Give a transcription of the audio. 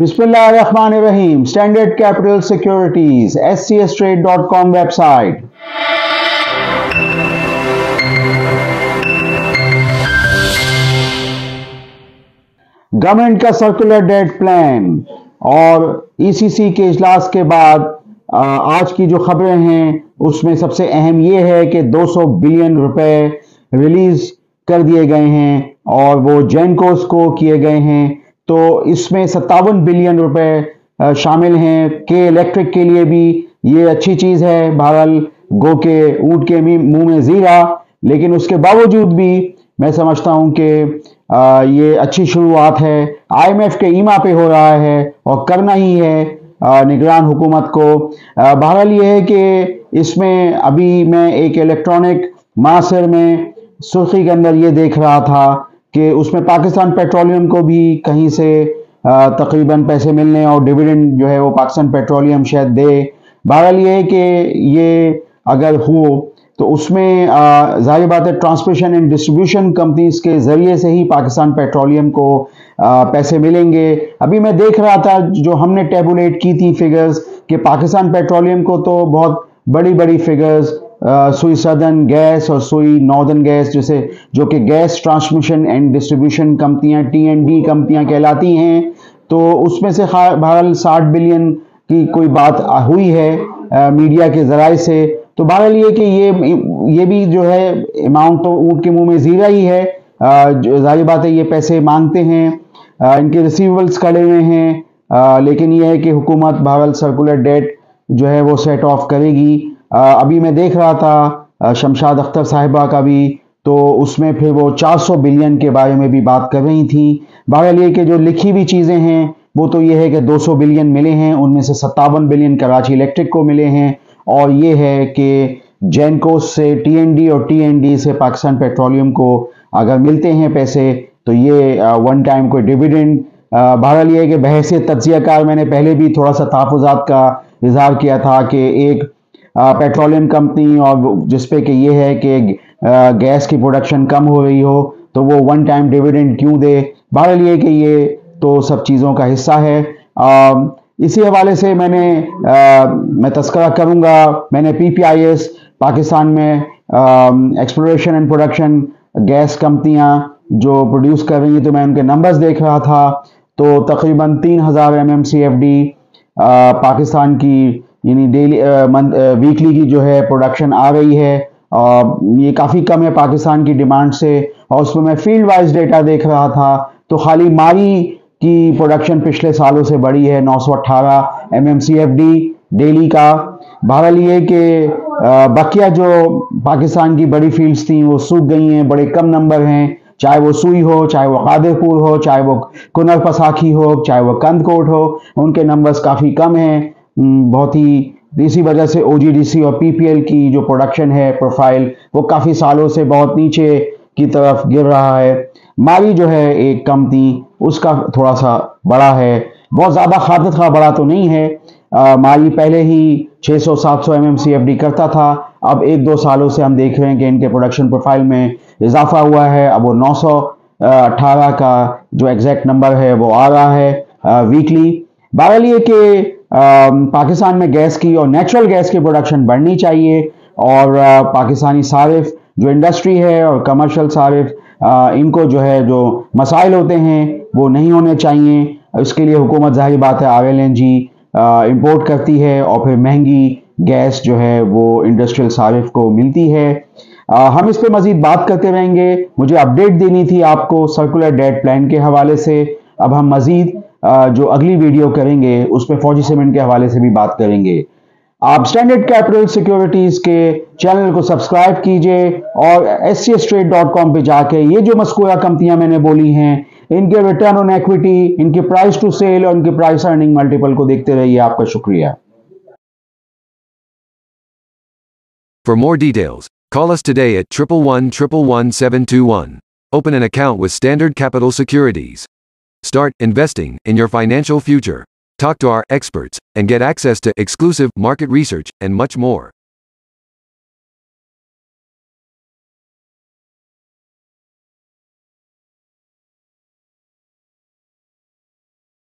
बिस्मिल्लाहिर्रहमानिर्रहीम। Standard capital securities scstrade.com website. Government का circular debt plan और ईसीसी के इजलास के बाद आज की जो खबरें हैं उसमें सबसे अहम ये है कि 200 बिलियन रुपए रिलीज कर दिए गए हैं और वो जेनकोस को किए गए हैं। तो इसमें 57 बिलियन रुपए शामिल हैं। के इलेक्ट्रिक के लिए भी ये अच्छी चीज है। बहरहाल गो के ऊंट के मुंह में जीरा, लेकिन उसके बावजूद भी मैं समझता हूं कि ये अच्छी शुरुआत है। आईएमएफ के ईमा पे हो रहा है और करना ही है निगरान हुकूमत को। बहरहाल ये है कि इसमें अभी मैं एक इलेक्ट्रॉनिक मासर में सुर्खी के अंदर ये देख रहा था कि उसमें पाकिस्तान पेट्रोलियम को भी कहीं से तकरीबन पैसे मिलने और डिविडेंड जो है वो पाकिस्तान पेट्रोलियम शायद दे। बहरहाल ये है कि ये अगर हो तो उसमें जाहिर बात है ट्रांसमिशन एंड डिस्ट्रीब्यूशन कंपनीज के जरिए से ही पाकिस्तान पेट्रोलियम को पैसे मिलेंगे। अभी मैं देख रहा था जो हमने टेबुलेट की थी फिगर्स कि पाकिस्तान पेट्रोलियम को तो बहुत बड़ी बड़ी फिगर्स सुई सदर्न गैस और सुई नॉर्दर्न गैस जैसे जो कि गैस ट्रांसमिशन एंड डिस्ट्रीब्यूशन कंपनियां टीएनडी कंपनियां कहलाती हैं, तो उसमें से बहरहाल 60 बिलियन की कोई बात हुई है मीडिया के जराए से। तो बहरहाल ये कि ये भी जो है अमाउंट तो ऊंट के मुंह में जीरा ही है। जाहिर बात है ये पैसे मांगते हैं, इनके रिसीवेबल्स खड़े हुए हैं, लेकिन ये है कि हुकूमत बहरहाल सर्कुलर डेट जो है वो सेट ऑफ करेगी। अभी मैं देख रहा था शमशाद अख्तर साहिबा का भी, तो उसमें फिर वो 400 बिलियन के बारे में भी बात कर रही थी। बहरहाल ये कि जो लिखी हुई चीज़ें हैं वो तो ये है कि 200 बिलियन मिले हैं, उनमें से 57 बिलियन कराची इलेक्ट्रिक को मिले हैं और ये है कि जेनकोस से टीएनडी और टीएनडी से पाकिस्तान पेट्रोलियम को अगर मिलते हैं पैसे तो ये वन टाइम कोई डिविडेंड। बहरहाल ये है कि बहैसियत तज्जियाकार मैंने पहले भी थोड़ा सा तहफ़्फ़ुज़ात का इजहार किया था कि एक पेट्रोलियम कंपनी और जिसपे कि ये है कि गैस की प्रोडक्शन कम हो रही हो तो वो वन टाइम डिविडेंड क्यों दे। बहरहाल ये कि ये तो सब चीज़ों का हिस्सा है। इसी हवाले से मैं तस्करा करूँगा। मैंने पीपीआईएस पाकिस्तान में एक्सप्लोरेशन एंड प्रोडक्शन गैस कंपनियाँ जो प्रोड्यूस कर रही हैं, तो मैं उनके नंबर्स देख रहा था तो तकरीबन 3000 MMCFD पाकिस्तान की यानी डेली वीकली की जो है प्रोडक्शन आ रही है। ये काफ़ी कम है पाकिस्तान की डिमांड से। और उसमें मैं फील्ड वाइज डेटा देख रहा था तो खाली मारी की प्रोडक्शन पिछले सालों से बढ़ी है 918 MMCFD डेली का। बहरहाल ये कि बकिया जो पाकिस्तान की बड़ी फील्ड्स थी वो सूख गई हैं, बड़े कम नंबर हैं, चाहे वो सुई हो, चाहे वो कादिरपुर हो, चाहे वो कुनर पसाखी हो, चाहे वो कंदकोट हो, उनके नंबर्स काफ़ी कम हैं। बहुत ही इसी वजह से ओजीडीसी और पीपीएल की जो प्रोडक्शन है प्रोफाइल वो काफ़ी सालों से बहुत नीचे की तरफ गिर रहा है। मारी जो है एक कंपनी उसका थोड़ा सा बड़ा है, बहुत ज़्यादा खातिर खा बड़ा तो नहीं है। मारी पहले ही 600-700 MMCFD करता था, अब 1-2 सालों से हम देख रहे हैं कि इनके प्रोडक्शन प्रोफाइल में इजाफा हुआ है। अब वो 918 का जो एग्जैक्ट नंबर है वो आ रहा है वीकली। बहरहाल ये कि पाकिस्तान में गैस की और नेचुरल गैस की प्रोडक्शन बढ़नी चाहिए और पाकिस्तानी सारिफ जो इंडस्ट्री है और कमर्शियल सारिफ इनको जो है जो मसाइल होते हैं वो नहीं होने चाहिए। इसके लिए हुकूमत जाहिर बात है RLNG इंपोर्ट करती है और फिर महंगी गैस जो है वो इंडस्ट्रियल सारिफ को मिलती है। हम इस पर मजीद बात करते रहेंगे। मुझे अपडेट देनी थी आपको सर्कुलर डेट प्लान के हवाले से। अब हम मजीद जो अगली वीडियो करेंगे उसमें फौजी सीमेंट के हवाले से भी बात करेंगे। आप स्टैंडर्ड कैपिटल सिक्योरिटीज के चैनल को सब्सक्राइब कीजिए और scstrade.com पे जाके ये जो मज़कूरा कंपनियां मैंने बोली हैं इनके रिटर्न ऑन इक्विटी, इनकी प्राइस टू सेल और इनकी प्राइस अर्निंग मल्टीपल को देखते रहिए। आपका शुक्रिया। For more details, call us today at 111-111-721. Open an account with Standard Capital Securities. Start investing in your financial future. Talk to our experts and get access to exclusive market research and much more.